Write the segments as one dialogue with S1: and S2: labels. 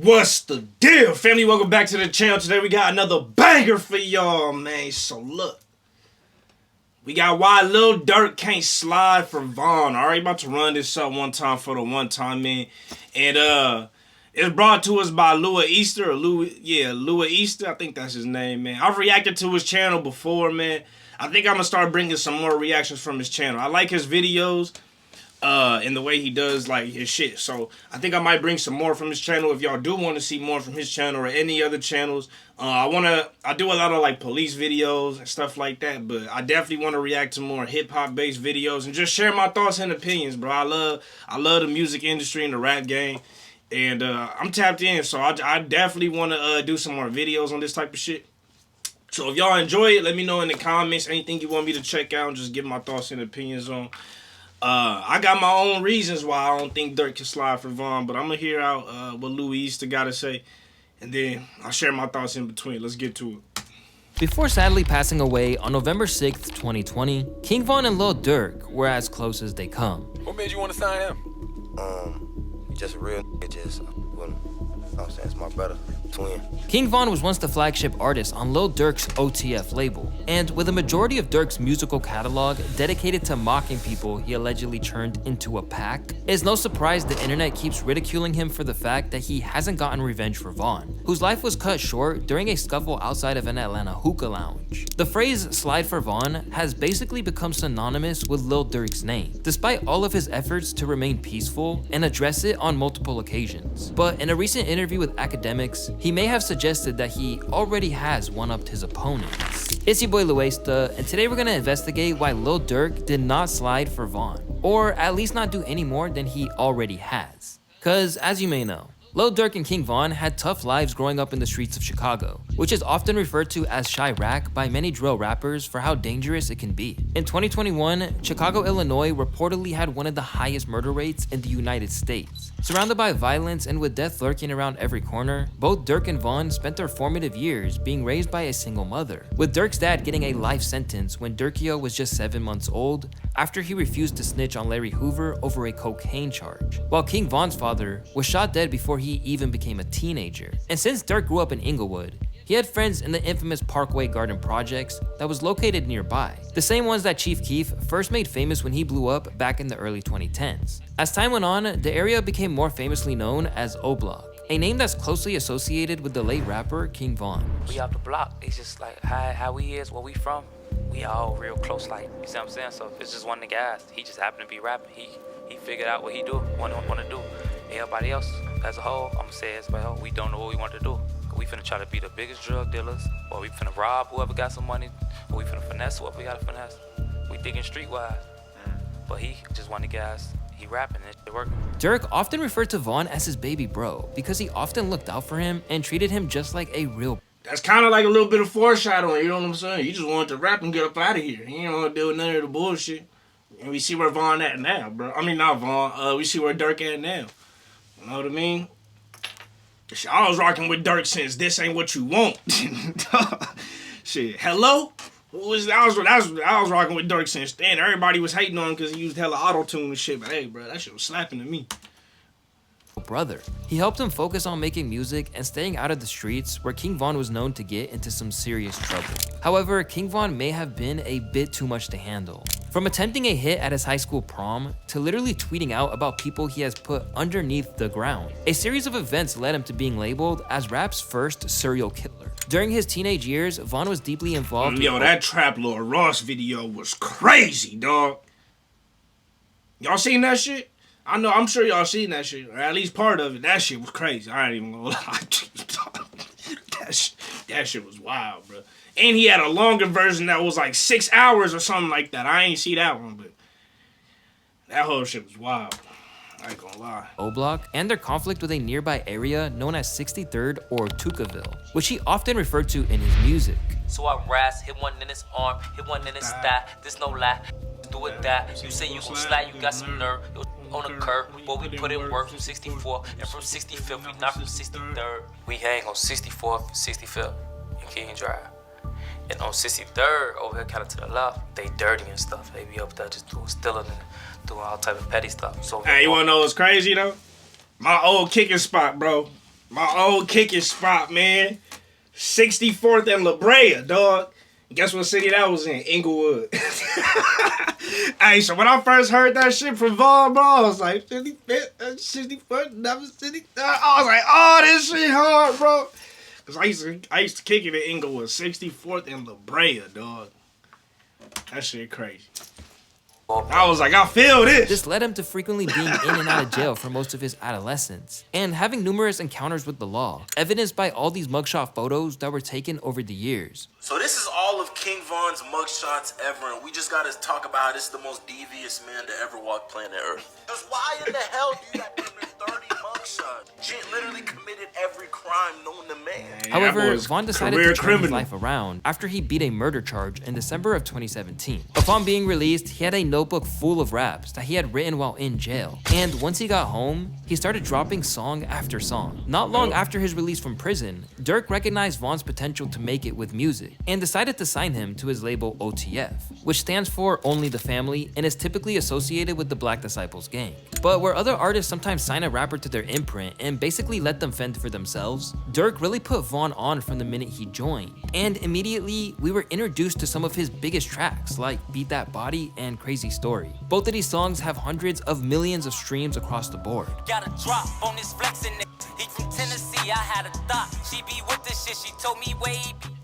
S1: What's the deal, family? Welcome back to the channel. Today we got another banger for y'all, man. So look, we got why Lil Durk can't slide for Von. Alright, about to run this up one time for the one time, man. And it's brought to us by Louis Easter, or Louis Easter. I think that's his name, man. I've reacted to his channel before, man. I think I'm gonna start bringing some more reactions from his channel. I like his videos. And the way he does like his shit. So I think I might bring some more from his channel. If y'all do want to see more from his channel or any other channels, I do a lot of like police videos and stuff like that, but I definitely want to react to more hip-hop based videos and just share my thoughts and opinions, bro. I love the music industry and the rap game, and I'm tapped in, so I definitely want to do some more videos on this type of shit. So if y'all enjoy it, let me know in the comments anything you want me to check out and just give my thoughts and opinions on. I got my own reasons why I don't think Durk can slide for Von, but I'm going to hear out what Louis Easter got to say, and then I'll share my thoughts in between. Let's get to it.
S2: Before sadly passing away on November 6th, 2020, King Von and Lil Durk were as close as they come.
S3: What made you want to sign him?
S4: Just a real nigga, just, I'm saying, it's my brother, twin.
S2: King Von was once the flagship artist on Lil Durk's OTF label, and with a majority of Durk's musical catalog dedicated to mocking people he allegedly turned into a pack, it's no surprise the internet keeps ridiculing him for the fact that he hasn't gotten revenge for Von, whose life was cut short during a scuffle outside of an Atlanta hookah lounge. The phrase Slide4Von has basically become synonymous with Lil Durk's name, despite all of his efforts to remain peaceful and address it on multiple occasions. But in a recent interview with academics, he may have suggested that he already has one-upped his opponents. It's your boy Luesta, and today we're gonna investigate why Lil Durk did not slide for Von, or at least not do any more than he already has. Cause as you may know, Lil Durk and King Von had tough lives growing up in the streets of Chicago, which is often referred to as Chirac by many drill rappers for how dangerous it can be. In 2021, Chicago, Illinois reportedly had one of the highest murder rates in the United States. Surrounded by violence and with death lurking around every corner, both Durk and Von spent their formative years being raised by a single mother, with Durk's dad getting a life sentence when Durkio was just 7 months old after he refused to snitch on Larry Hoover over a cocaine charge, while King Von's father was shot dead before he even became a teenager. And since Durk grew up in Inglewood, he had friends in the infamous Parkway Garden Projects that was located nearby, the same ones that Chief Keef first made famous when he blew up back in the early 2010s. As time went on, the area became more famously known as O Block, a name that's closely associated with the late rapper King Von.
S5: We out the block, it's just like how we is, where we from, we all real close, like, you see what I'm saying? So it's just one of the guys, he just happened to be rapping, he figured out what he want to do. Everybody else, as a whole, I'm gonna say as well, we don't know what we want to do. We finna try to be the biggest drug dealers, or we finna rob whoever got some money, or we finna finesse whoever we gotta finesse. We thinking streetwise, but he just one of the guys, he rapping and it working.
S2: Durk often referred to Von as his baby bro because he often looked out for him and treated him just like a real.
S1: That's kind of like a little bit of foreshadowing, you know what I'm saying? You just wanted to rap and get up out of here. You don't want to deal with none of the bullshit. And we see where Von at now, bro. I mean, not Von, we see where Durk at now. You know what I mean? I was rocking with Durk since This Ain't What You Want. Shit, hello? I was rocking with Durk since then. Everybody was hating on him because he used hella auto-tune and shit. But hey, bro, that shit was slapping to me.
S2: Brother. He helped him focus on making music and staying out of the streets where King Von was known to get into some serious trouble. However, King Von may have been a bit too much to handle. From attempting a hit at his high school prom to literally tweeting out about people he has put underneath the ground, a series of events led him to being labeled as rap's first serial killer. During his teenage years, Von was deeply involved.
S1: Yo, that Trap Lord Ross video was crazy, dog. Y'all seen that shit? I know, I'm sure y'all seen that shit, or at least part of it. That shit was crazy. I ain't even gonna lie. that shit was wild, bro. And he had a longer version that was like 6 hours or something like that. I ain't see that one, but that whole shit was wild. I ain't gonna lie.
S2: O Block and their conflict with a nearby area known as 63rd or Tukaville, which he often referred to in his music.
S5: So I ras, hit one in his arm, hit one in his thigh, there's no lie, do it that. You say you gon' slide, you got some nerve. On the curve, but we put in work from 64 and from 65th, we not from 63rd. We hang on 64th, 65th in King Drive. And on 63rd, over here kind of to the left, they dirty and stuff. They be up there just stealing and doing all type of petty stuff. So
S1: hey, you wanna know what's crazy though? My old kicking spot, bro. My old kicking spot, man. 64th and La Brea, dog. Guess what city that was in? Inglewood. Hey, so when I first heard that shit from Von, bro, I was like, 65th, 64th, never city. I was like, oh, this shit hard, bro. Because I used to kick it in Inglewood, 64th and La Brea, dog. That shit crazy. I was like, I feel this.
S2: This led him to frequently being in and out of jail for most of his adolescence, and having numerous encounters with the law, evidenced by all these mugshot photos that were taken over the years.
S6: So this is all of King Von's mugshots ever, and we just gotta talk about how this is the most devious man to ever walk planet Earth. Because why in the hell do you have 30 mugshots? Jit literally committed every crime known to man.
S2: However, Von decided to turn his life around after he beat a murder charge in December of 2017. Upon being released, he had a notebook full of raps that he had written while in jail. And once he got home, he started dropping song after song. Not long after his release from prison, Durk recognized Von's potential to make it with music and decided to sign him to his label OTF, which stands for Only the Family and is typically associated with the Black Disciples gang. But where other artists sometimes sign a rapper to their imprint and basically let them fend for themselves, Durk really put Von on from the minute he joined. And immediately, we were introduced to some of his biggest tracks like Beat That Body and Crazy Story. Both of these songs have hundreds of millions of streams across the board.
S7: Got a drop on this flexing. He from Tennessee, I had a thought. She be with this shit, she told me way.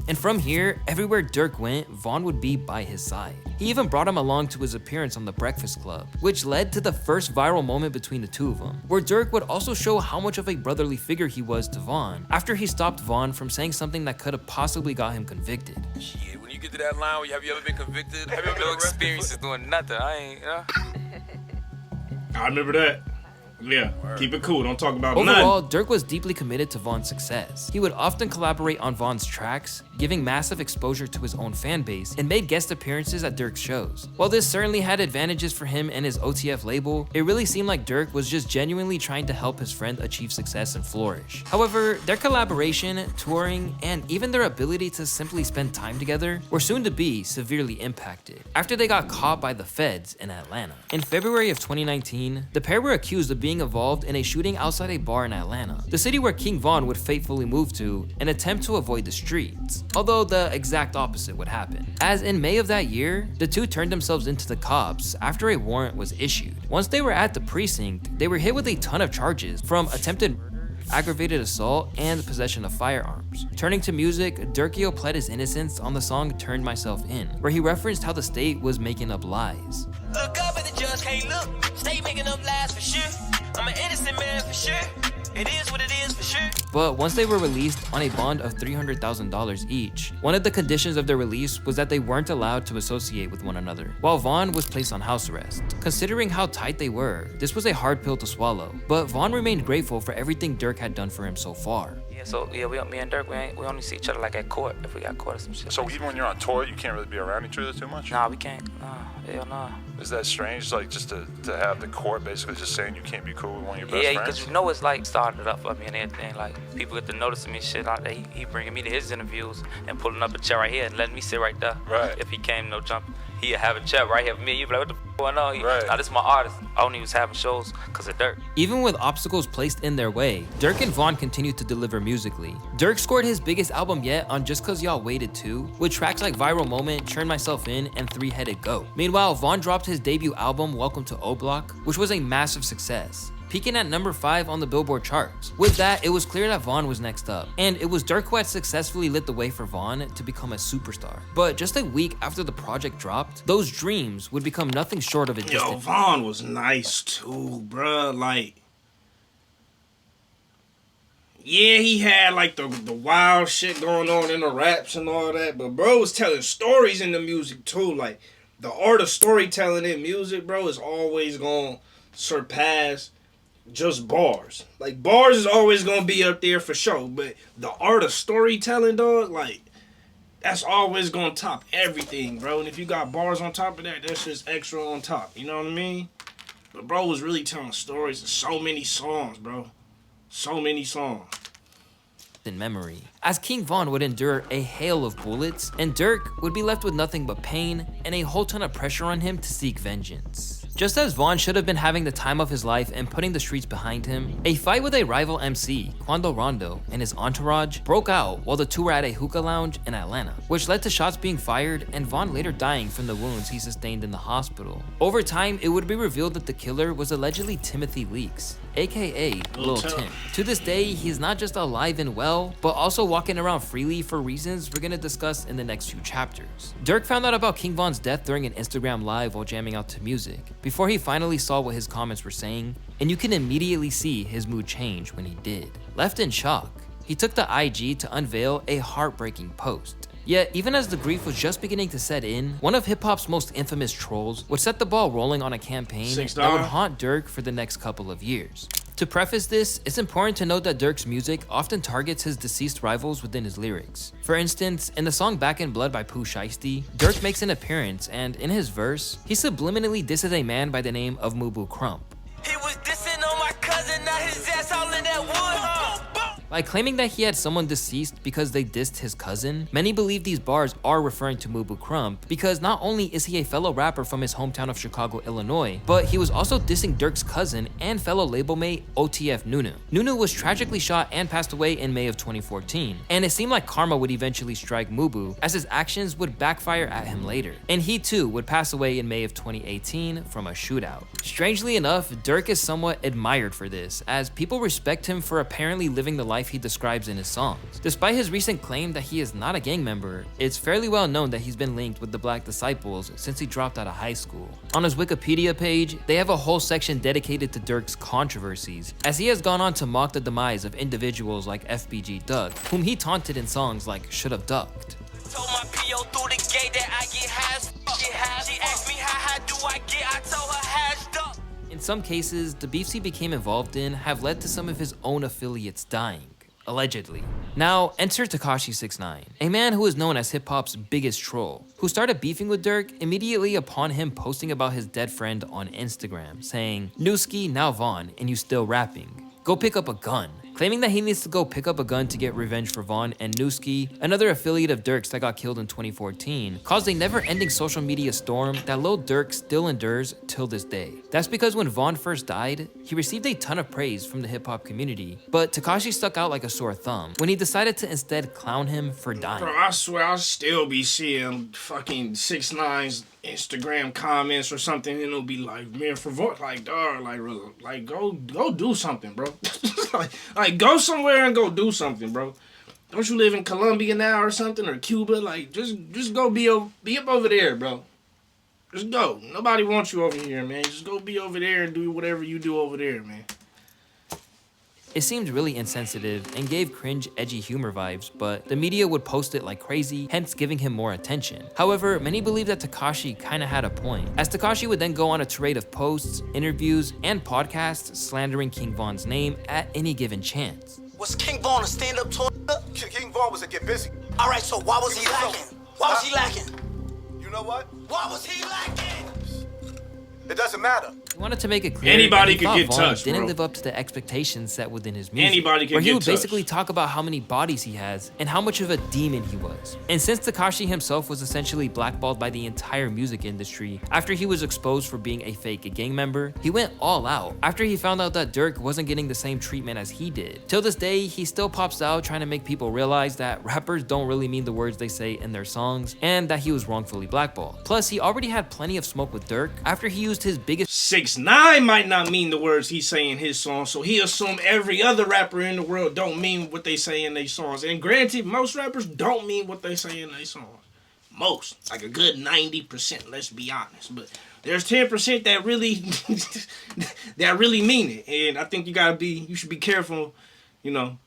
S2: And from here, everywhere Durk went, Von would be by his side. He even brought him along to his appearance on The Breakfast Club, which led to the first viral moment between the two of them, where Durk would also show how much of a brotherly figure he was to Von after he stopped Von from saying something that could have possibly got him convicted.
S3: Shit, when you get to that line, have you ever been convicted? Have you ever
S5: No experiences doing nothing. I ain't,
S1: I remember that. Yeah, keep it cool. Don't talk about
S2: Overall,
S1: nothing.
S2: Durk was deeply committed to Von's success. He would often collaborate on Von's tracks, giving massive exposure to his own fan base, and made guest appearances at Durk's shows. While this certainly had advantages for him and his OTF label, it really seemed like Durk was just genuinely trying to help his friend achieve success and flourish. However, their collaboration, touring, and even their ability to simply spend time together were soon to be severely impacted after they got caught by the feds in Atlanta. In February of 2019, the pair were accused of being involved in a shooting outside a bar in Atlanta, the city where King Von would faithfully move to and attempt to avoid the streets, although the exact opposite would happen. As in May of that year, the two turned themselves into the cops after a warrant was issued. Once they were at the precinct, they were hit with a ton of charges from attempted murder, aggravated assault, and possession of firearms. Turning to music, Durkio pled his innocence on the song Turned Myself In, where he referenced how the state was making up lies.
S7: Look up at the judge, can't look. Stay making up lies for sure. I'm an innocent man for sure. It is what it is for sure.
S2: But once they were released on a bond of $300,000 each, one of the conditions of their release was that they weren't allowed to associate with one another, while Von was placed on house arrest. Considering how tight they were, this was a hard pill to swallow, but Von remained grateful for everything Durk had done for him so far.
S5: Me and Durk, we only see each other like at court if we got caught or some shit.
S8: So even when you're on tour, you can't really be around each other too much?
S5: Nah, we can't. Nah, hell nah.
S8: Is that strange, like just to have the court basically just saying you can't be cool with one of your best
S5: Yeah,
S8: friends?
S5: because you know it's like started up for me and everything. Like people get to noticing me shit out there. He bringing me to his interviews and pulling up a chair right here and letting me sit right there.
S8: Right.
S5: If he came, no jump, he'd have a chair right here for me. You be like, what the f going on?
S8: Right.
S5: Nah, this is my artist. I only was having shows because of Durk.
S2: Even with obstacles placed in their way, Durk and Von continued to deliver musically. Durk scored his biggest album yet on Just Cause Y'all Waited 2, with tracks like Viral Moment, Turn Myself In, and Three-Headed Goat. Meanwhile, Von dropped his debut album, Welcome to O Block, which was a massive success, peaking at number 5 on the Billboard charts. With that, it was clear that Von was next up, and it was Durk who had successfully lit the way for Von to become a superstar. But just a week after the project dropped, those dreams would become nothing short of a distant.
S1: Yo, Von was nice too, bruh. Like, yeah, he had like the wild shit going on in the raps and all that, but bro was telling stories in the music too. Like, the art of storytelling in music, bro, is always gonna surpass just bars. Like, bars is always gonna be up there for sure, but the art of storytelling, dog, like, that's always gonna top everything, bro. And if you got bars on top of that, that's just extra on top. You know what I mean? But bro was really telling stories in so many songs, bro. So many songs.
S2: In memory, as King Von would endure a hail of bullets, and Durk would be left with nothing but pain and a whole ton of pressure on him to seek vengeance. Just as Von should have been having the time of his life and putting the streets behind him, a fight with a rival MC, Quando Rondo, and his entourage broke out while the two were at a hookah lounge in Atlanta, which led to shots being fired and Von later dying from the wounds he sustained in the hospital. Over time, it would be revealed that the killer was allegedly Timothy Leaks, aka Lil Tim. To this day, he's not just alive and well, but also walking around freely for reasons we're gonna discuss in the next few chapters. Durk found out about King Von's death during an Instagram live while jamming out to music, before he finally saw what his comments were saying, and you can immediately see his mood change when he did. Left in shock, he took to IG to unveil a heartbreaking post. Yet, even as the grief was just beginning to set in, one of hip-hop's most infamous trolls would set the ball rolling on a campaign that would haunt Durk for the next couple of years. To preface this, it's important to note that Durk's music often targets his deceased rivals within his lyrics. For instance, in the song Back in Blood by Pooh Shiesty, Durk makes an appearance and, in his verse, he subliminally disses a man by the name of Mubu Crump.
S7: He was dissing on my cousin, now his ass all in that wood.
S2: By claiming that he had someone deceased because they dissed his cousin, many believe these bars are referring to Mubu Crump because not only is he a fellow rapper from his hometown of Chicago, Illinois, but he was also dissing Durk's cousin and fellow label mate OTF Nunu. Nunu was tragically shot and passed away in May of 2014, and it seemed like karma would eventually strike Mubu as his actions would backfire at him later, and he too would pass away in May of 2018 from a shootout. Strangely enough, Durk is somewhat admired for this, as people respect him for apparently living the life he describes in his songs. Despite his recent claim that he is not a gang member, it's fairly well known that he's been linked with the Black Disciples since he dropped out of high school. On his Wikipedia page, they have a whole section dedicated to Durk's controversies, as he has gone on to mock the demise of individuals like FBG Doug, whom he taunted in songs like Should've Ducked.
S7: Told my PO through the gate that I get hash. She asked me how do I get, I told her hashed up.
S2: In some cases, the beefs he became involved in have led to some of his own affiliates dying. Allegedly. Now, enter Tekashi 6ix9ine, a man who is known as hip-hop's biggest troll, who started beefing with Durk immediately upon him posting about his dead friend on Instagram, saying, "Newski, now Von, and you still rapping. Go pick up a gun." Claiming that he needs to go pick up a gun to get revenge for Von and Newski, another affiliate of Durk's that got killed in 2014, caused a never-ending social media storm that Lil Durk still endures till this day. That's because when Von first died, he received a ton of praise from the hip-hop community, but Tekashi stuck out like a sore thumb when he decided to instead clown him for dying.
S1: Bro, I swear I'll still be seeing fucking 6ix9ine's Instagram comments or something, and it'll be like, man, for vote, like, dog, like, go do something, bro. like, go somewhere and go do something, bro. Don't you live in Colombia now or something, or Cuba? Like, just go be up over there, bro. Just go. Nobody wants you over here, man. Just go be over there and do whatever you do over there, man.
S2: It seemed really insensitive and gave cringe, edgy humor vibes, but the media would post it like crazy, hence giving him more attention. However, many believe that Tekashi kinda had a point, as Tekashi would then go on a tirade of posts, interviews, and podcasts slandering King Von's name at any given chance.
S9: Was King Von a stand-up tour?
S10: King Von was a get busy.
S9: All right, so why was he lacking? Why was he lacking?
S10: You know what?
S9: Why was he lacking?
S10: It doesn't matter.
S2: He wanted to make it clear
S1: anybody
S2: that he
S1: could
S2: thought
S1: get
S2: Von
S1: touched,
S2: didn't
S1: bro.
S2: live up to the expectations set within his music.
S1: Anybody can
S2: where he
S1: get
S2: would
S1: touched.
S2: basically talk about how many bodies he has and how much of a demon he was. And since Tekashi himself was essentially blackballed by the entire music industry after he was exposed for being a fake gang member, he went all out after he found out that Durk wasn't getting the same treatment as he did. Till this day, he still pops out trying to make people realize that rappers don't really mean the words they say in their songs and that he was wrongfully blackballed. Plus, he already had plenty of smoke with Durk after he used his biggest
S1: 6ix9ine might not mean the words he say in his song, so he assumed every other rapper in the world don't mean what they say in their songs. And granted, most rappers don't mean what they say in their songs. Most, like a good 90%, let's be honest. But there's 10% that really mean it. And I think you should be careful, you know.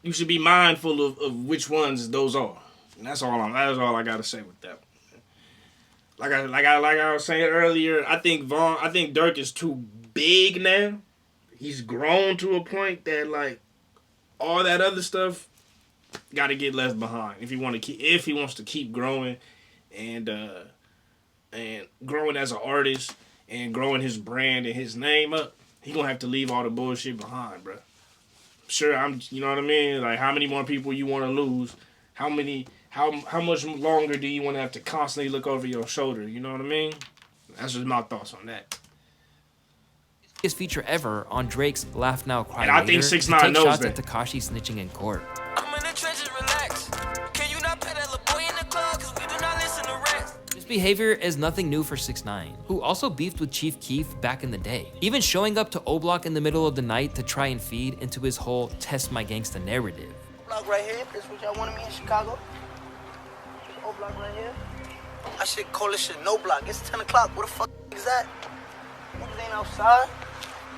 S1: You should be mindful of which ones those are. And that's all I gotta say with that. Like I was saying earlier, I think Durk is too big now. He's grown to a point that like all that other stuff got to get left behind if he wants to keep growing and growing as an artist and growing his brand and his name up. He gonna have to leave all the bullshit behind, bro. Sure, you know what I mean? Like, how many more people you want to lose? How many how much longer do you want to have to constantly look over your shoulder? You know what I mean? That's just my thoughts on that.
S2: His feature ever on Drake's Laugh Now Cry
S1: And I
S2: Later
S1: think
S2: to
S1: 6ix9ine
S2: take
S1: knows
S2: shots
S1: that.
S2: at Tekashi snitching in court.
S7: I'm in the trenches, relax. Can you not pet that little boy in the club? Cause we do not listen to rest.
S2: This behavior is nothing new for 6ix9ine, who also beefed with Chief Keef back in the day, even showing up to O Block in the middle of the night to try and feed into his whole test my gangsta narrative.
S9: Block right here. This what y'all wanted me in Chicago. This old block right here. I should call this shit no block. It's 10 o'clock. What the fuck is that? Niggas ain't outside.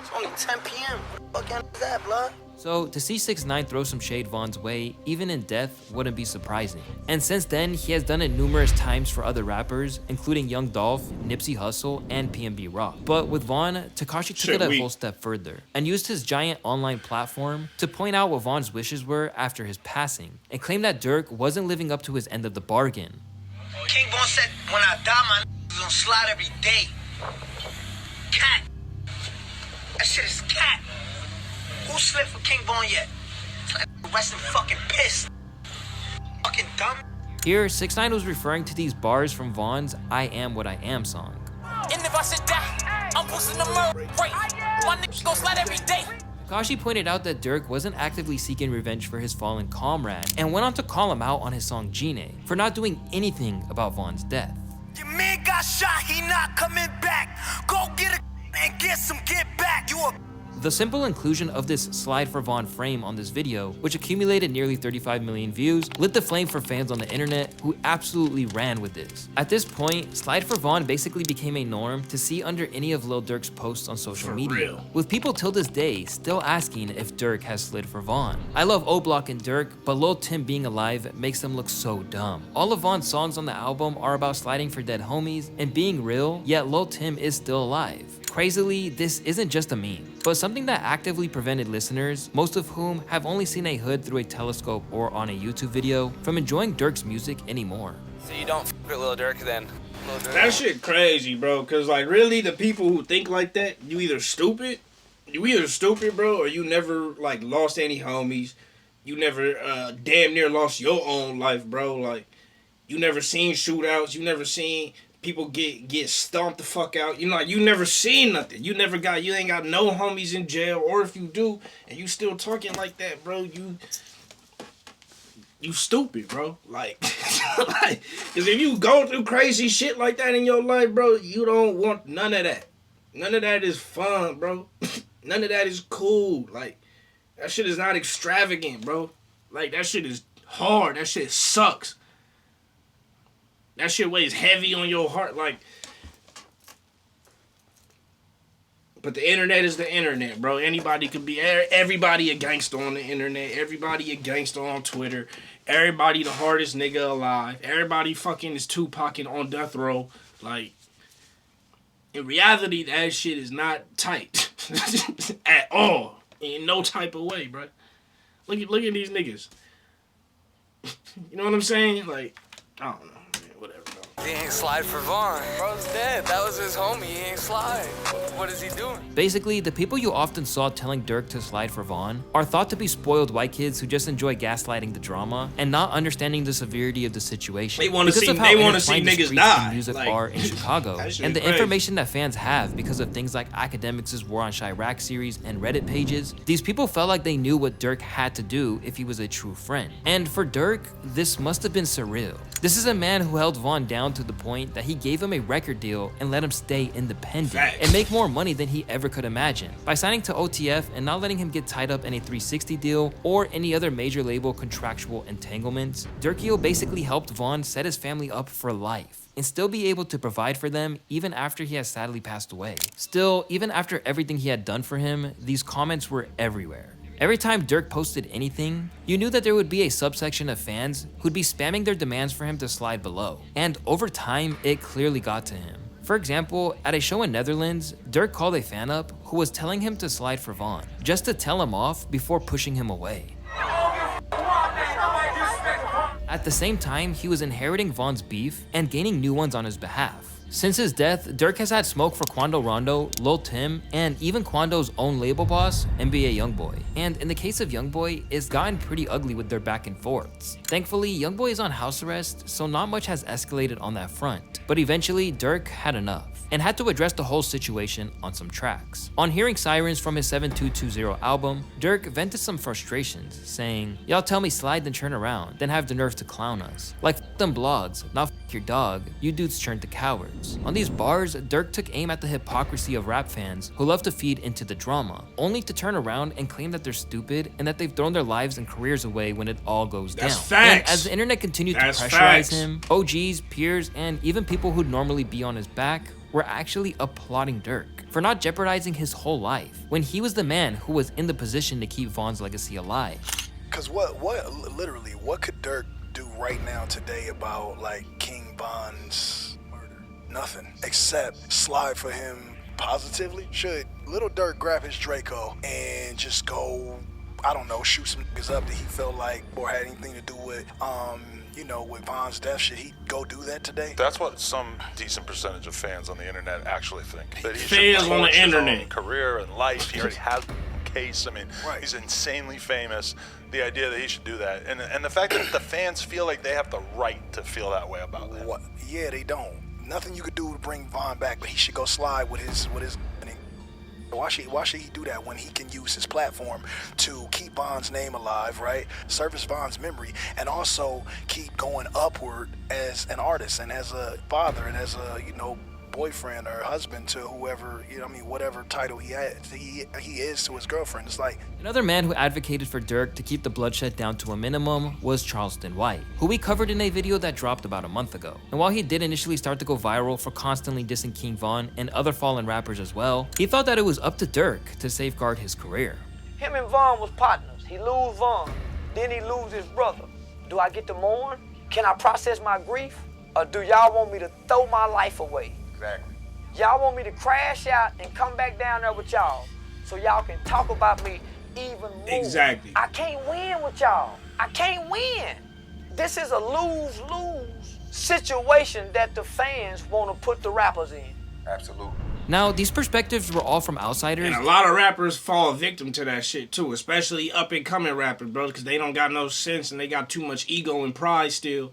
S9: It's only 10 p.m. What the fuck is that, blood?
S2: So to see 6ix9ine throw some shade Von's way, even in death, wouldn't be surprising. And since then, he has done it numerous times for other rappers, including Young Dolph, Nipsey Hussle, and PNB Rock. But with Von, Tekashi took it a whole step further and used his giant online platform to point out what Von's wishes were after his passing, and claimed that Durk wasn't living up to his end of the bargain.
S9: King Von said, when I die, my niggas gonna slide every day. Cat. That shit is cat. Who slid for King Von yet? Rest in fucking piss. Fucking dumb.
S2: Here, 6ix9ine was referring to these bars from Von's I Am What I Am song.
S7: And if I sit down, I'm boosting the murder rate. My niggas gon' slide every day.
S2: Tekashi pointed out that Durk wasn't actively seeking revenge for his fallen comrade, and went on to call him out on his song Gene for not doing anything about Von's death.
S9: Your man got shot, he not coming back. Go get a and get some get back. You a
S2: The simple inclusion of this Slide4Von frame on this video, which accumulated nearly 35 million views, lit the flame for fans on the internet who absolutely ran with this. At this point, Slide4Von basically became a norm to see under any of Lil Durk's posts on social media, with people till this day still asking if Durk has slid for Von. I love O Block and Durk, but Lil Tim being alive makes them look so dumb. All of Von's songs on the album are about sliding for dead homies and being real, yet Lil Tim is still alive. Crazily, this isn't just a meme, but something that actively prevented listeners, most of whom have only seen a hood through a telescope or on a YouTube video, from enjoying Durk's music anymore.
S11: So you don't f with Lil Durk then? Lil Durk.
S1: That shit crazy, bro. Cause like really, the people who think like that, you either stupid, bro, or you never like lost any homies. You never damn near lost your own life, bro. Like you never seen shootouts. You never seen people get stomped the fuck out. You know, you never seen nothing. You ain't got no homies in jail, or if you do, and you still talking like that, bro, you stupid, bro. Like, like, cause if you go through crazy shit like that in your life, bro, you don't want none of that. None of that is fun, bro. None of that is cool. Like, that shit is not extravagant, bro. Like, that shit is hard. That shit sucks. That shit weighs heavy on your heart, like. But the internet is the internet, bro. Anybody could be, everybody a gangster on the internet. Everybody a gangster on Twitter. Everybody the hardest nigga alive. Everybody fucking is Tupac and on death row. Like, in reality, that shit is not tight. At all. In no type of way, bro. Look at these niggas. You know what I'm saying? Like, I don't know. Whatever, bro.
S11: He ain't slide for Von. Bro's dead. That was his homie. He ain't slide. What is he doing?
S2: Basically, the people you often saw telling Durk to slide for Von are thought to be spoiled white kids who just enjoy gaslighting the drama and not understanding the severity of the situation.
S1: They want to see niggas die.
S2: Music
S1: like,
S2: are in Chicago, and the information that fans have because of things like Academics' War on Chirac series and Reddit pages. These people felt like they knew what Durk had to do if he was a true friend. And for Durk, this must have been surreal. This is a man who held Von down to the point that he gave him a record deal and let him stay independent and make more money than he ever could imagine. By signing to OTF and not letting him get tied up in a 360 deal or any other major label contractual entanglements, Durkio basically helped Von set his family up for life and still be able to provide for them even after he has sadly passed away. Still, even after everything he had done for him, these comments were everywhere. Every time Durk posted anything, you knew that there would be a subsection of fans who'd be spamming their demands for him to slide below. And over time, it clearly got to him. For example, at a show in Netherlands, Durk called a fan up who was telling him to slide for Von, just to tell him off before pushing him away. At the same time, he was inheriting Von's beef and gaining new ones on his behalf. Since his death, Durk has had smoke for Quando Rondo, Lil Tim, and even Quando's own label boss, NBA Youngboy. And in the case of Youngboy, it's gotten pretty ugly with their back and forths. Thankfully, Youngboy is on house arrest, so not much has escalated on that front. But eventually, Durk had enough and had to address the whole situation on some tracks. On hearing Sirens from his 7220 album, Durk vented some frustrations, saying, "Y'all tell me slide then turn around, then have the nerve to clown us. Like f them blogs, not f your dog, you dudes turn to cowards." On these bars, Durk took aim at the hypocrisy of rap fans who love to feed into the drama, only to turn around and claim that they're stupid and that they've thrown their lives and careers away when it all goes down.
S1: That's facts.
S2: And as the internet continued to
S1: That's
S2: pressurize
S1: facts.
S2: him, OGs, peers, and even people who'd normally be on his back were actually applauding Durk for not jeopardizing his whole life when he was the man who was in the position to keep Von's legacy alive.
S12: Cause literally, what could Durk do right now today about like King Von's murder? Nothing, except slide for him positively. Should Lil Durk grab his Draco and just go, I don't know, shoot some niggas up that he felt like or had anything to do with, with Von's death? Should he go do that today?
S8: That's what some decent percentage of fans on the internet actually think. That he
S1: Fans
S8: should
S1: on the
S8: torch his
S1: internet.
S8: own career and life. He already has a case. I mean,
S12: Right.
S8: He's insanely famous. The idea that he should do that, and the fact that the fans feel like they have the right to feel that way about him.
S12: What? Yeah, they don't. Nothing you could do to bring Von back, but he should go slide with his. Why should he do that when he can use his platform to keep Von's name alive, right? Service Von's memory, and also keep going upward as an artist and as a father and as a boyfriend or husband to whoever, whatever title he is to his girlfriend. It's like
S2: Another man who advocated for Durk to keep the bloodshed down to a minimum was Charleston White, who we covered in a video that dropped about a month ago. And while he did initially start to go viral for constantly dissing King Von and other fallen rappers as well, he thought that it was up to Durk to safeguard his career.
S13: Him and Von was partners. He lose Von, then he lose his brother. Do I get to mourn? Can I process my grief? Or do y'all want me to throw my life away?
S10: Exactly.
S13: Y'all want me to crash out and come back down there with y'all so y'all can talk about me even more.
S1: Exactly.
S13: I can't win with y'all. I can't win. This is a lose-lose situation that the fans want to put the rappers in.
S10: Absolutely.
S2: Now, these perspectives were all from outsiders.
S1: And a lot of rappers fall victim to that shit too, especially up and coming rappers, bro, because they don't got no sense and they got too much ego and pride still.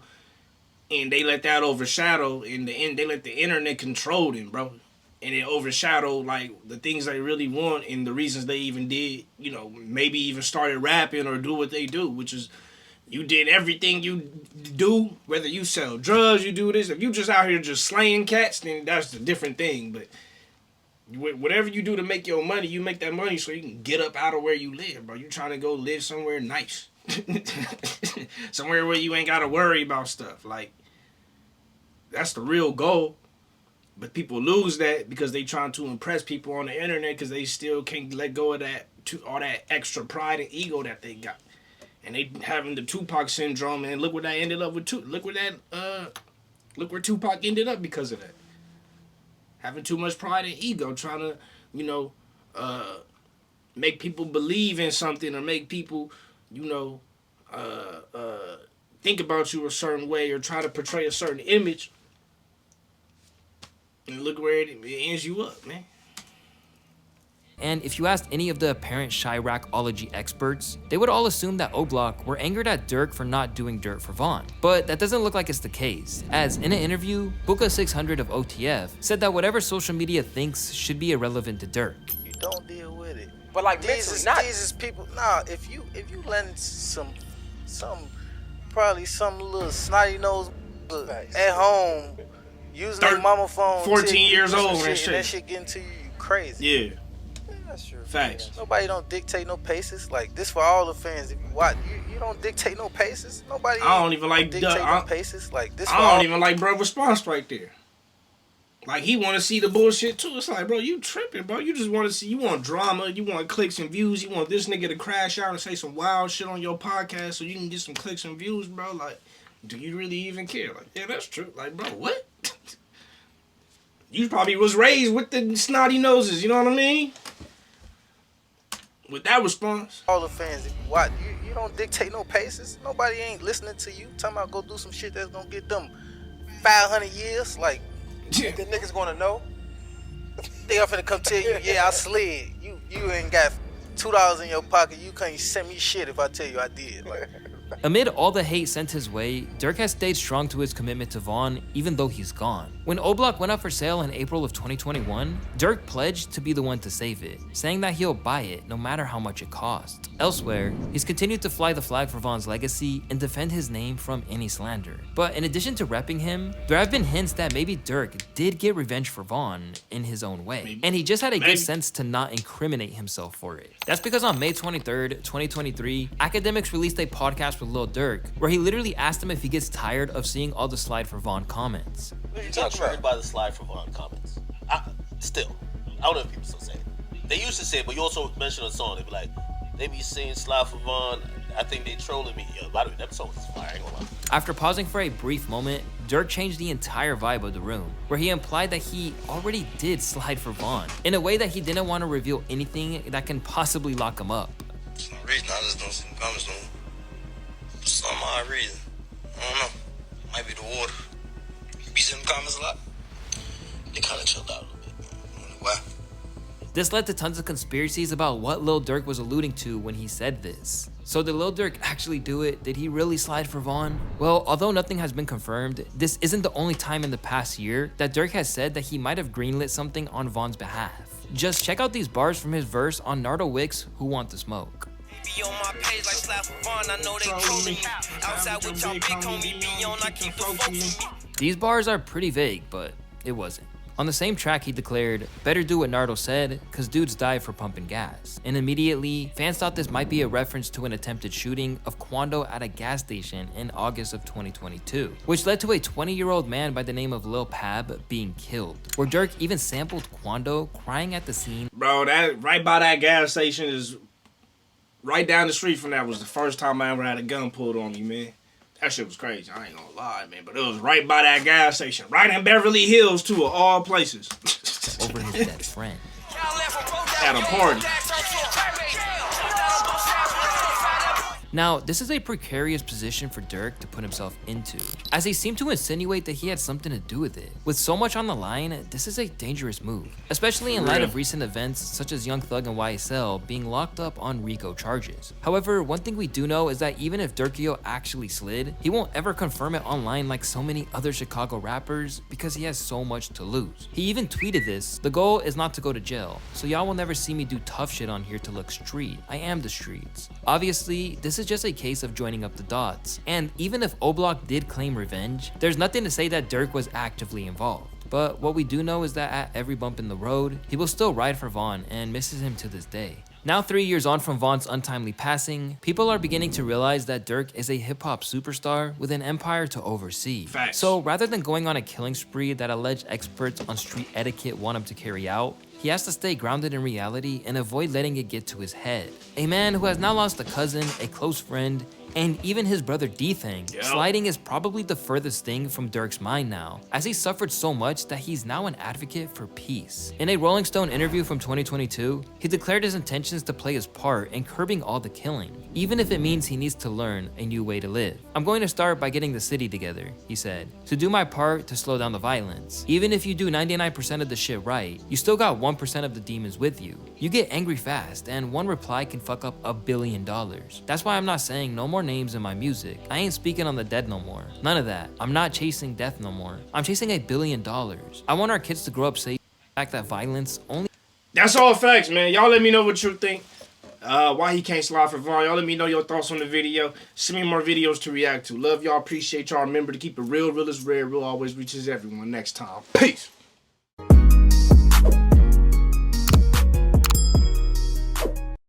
S1: And they let that overshadow, and they let the internet control them, bro. And it overshadowed, like, the things they really want and the reasons they even did, maybe even started rapping or do what they do, which is, you did everything you do, whether you sell drugs, you do this. If you just out here just slaying cats, then that's a different thing. But whatever you do to make your money, you make that money so you can get up out of where you live, bro. You trying to go live somewhere nice. Somewhere where you ain't got to worry about stuff. Like, that's the real goal. But people lose that because they trying to impress people on the internet because they still can't let go of all that extra pride and ego that they got. And they having the Tupac syndrome, and look what that ended up with. Look where Tupac ended up because of that. Having too much pride and ego, trying to, make people believe in something or make people, think about you a certain way or try to portray a certain image. And look where it ends you up, man.
S2: And if you asked any of the apparent Chiracology experts, they would all assume that O-Block were angered at Durk for not doing dirt for Von. But that doesn't look like it's the case, as in an interview, Buka600 of OTF said that whatever social media thinks should be irrelevant to Durk.
S14: You don't deal with it.
S13: But like
S14: these is people. Nah, if you letting some little snotty nose at home using their mama phone,
S1: 14 years old
S14: and
S1: shit.
S14: that shit getting to you, you crazy.
S1: Yeah.
S14: That's true.
S1: Facts.
S14: Nobody don't dictate no paces. Like this for all the fans. If you watch, you don't dictate no paces. Nobody.
S1: I don't even like
S14: dictate no paces. Like this.
S1: I don't even like bro response right there. Like he want to see the bullshit too. It's like, bro, you tripping, bro. You just want to see. You want drama. You want clicks and views. You want this nigga to crash out and say some wild shit on your podcast so you can get some clicks and views, bro. Like, do you really even care? Like, yeah, that's true. Like, bro, what? You probably was raised with the snotty noses. You know what I mean? With that response.
S14: All the fans, if you watch, you don't dictate no paces. Nobody ain't listening to you. Talking about go do some shit that's gonna get them 500 years. Like, The niggas gonna know. They finna come tell you, yeah, I slid. You ain't got $2 in your pocket. You can't send me shit if I tell you I did. Like.
S2: Amid all the hate sent his way, Durk has stayed strong to his commitment to Von, even though he's gone. When O-Block went up for sale in April of 2021, Durk pledged to be the one to save it, saying that he'll buy it no matter how much it costs. Elsewhere, he's continued to fly the flag for Von's legacy and defend his name from any slander. But in addition to repping him, there have been hints that maybe Durk did get revenge for Von in his own way, and he just had a good sense to not incriminate himself for it. That's because on May 23rd, 2023, academics released a podcast with Lil Durk, where he literally asked him if he gets tired of seeing all the Slide4Von comments.
S6: What are you talking about? By the Slide4Von comments. I don't know if people still say it. They used to say it, but you also mentioned a song. They be like, they be saying Slide4Von. I think they trolling me. Yo, by the way, that song is fire. I ain't gonna lie.
S2: After pausing for a brief moment, Durk changed the entire vibe of the room, where he implied that he already did Slide4Von, in a way that he didn't want to reveal anything that can possibly lock him up.
S4: For some reason, I just don't see the comments no more. For some odd reason. I don't know. Might be the water. You be seeing the comments a lot? They kind of chilled out a little bit. I wonder why.
S2: This led to tons of conspiracies about what Lil Durk was alluding to when he said this. So did Lil Durk actually do it? Did he really Slide4Von? Well, although nothing has been confirmed, this isn't the only time in the past year that Durk has said that he might have greenlit something on Von's behalf. Just check out these bars from his verse on Nardo Wick's Who Want the Smoke.
S7: Be on my page like Slide4Von, I know they trolling me. Outside with y'all big homie, be on, I keep the focus.
S2: These bars are pretty vague, but it wasn't. On the same track, he declared, "Better do what Nardo said, cause dudes die for pumping gas." And immediately, fans thought this might be a reference to an attempted shooting of Quando at a gas station in August of 2022, which led to a 20-year-old man by the name of Lil Pab being killed, where Durk even sampled Quando crying at the scene.
S1: Bro, that right by that gas station is right down the street from that was the first time I ever had a gun pulled on me, man. That shit was crazy. I ain't gonna lie, man. But it was right by that gas station. Right in Beverly Hills, too, of all places.
S2: Over his dead friend.
S1: At a party.
S2: Now, this is a precarious position for Durk to put himself into, as he seemed to insinuate that he had something to do with it. With so much on the line, this is a dangerous move, especially in light of recent events such as Young Thug and YSL being locked up on RICO charges. However, one thing we do know is that even if Durkio actually slid, he won't ever confirm it online like so many other Chicago rappers because he has so much to lose. He even tweeted this, "The goal is not to go to jail, so y'all will never see me do tough shit on here to look street. I am the streets." Obviously, this is just a case of joining up the dots, and even if O-Block did claim revenge, there's nothing to say that Durk was actively involved. But what we do know is that at every bump in the road, he will still ride for Von and misses him to this day. Now 3 years on from Von's untimely passing, people are beginning to realize that Durk is a hip-hop superstar with an empire to oversee.
S1: Facts.
S2: So rather than going on a killing spree that alleged experts on street etiquette want him to carry out, he has to stay grounded in reality and avoid letting it get to his head. A man who has now lost a cousin, a close friend, and even his brother D-Thing. Sliding is probably the furthest thing from Durk's mind now, as he suffered so much that he's now an advocate for peace. In a Rolling Stone interview from 2022, he declared his intentions to play his part in curbing all the killing, even if it means he needs to learn a new way to live. "I'm going to start by getting the city together," he said, "to do my part to slow down the violence. Even if you do 99% of the shit right, you still got 1% of the demons with you. You get angry fast, and one reply can fuck up $1 billion. That's why I'm not saying no more names in my music. I ain't speaking on the dead no more. None of that. I'm not chasing death no more. I'm chasing $1 billion. I want our kids to grow up safe. The fact that violence only..."
S1: That's all facts, man. Y'all let me know what you think. Why he can't Slide4Von. Y'all let me know your thoughts on the video. Send me more videos to react to. Love y'all. Appreciate y'all. Remember to keep it real. Real is rare. Real always reaches everyone. Next time. Peace.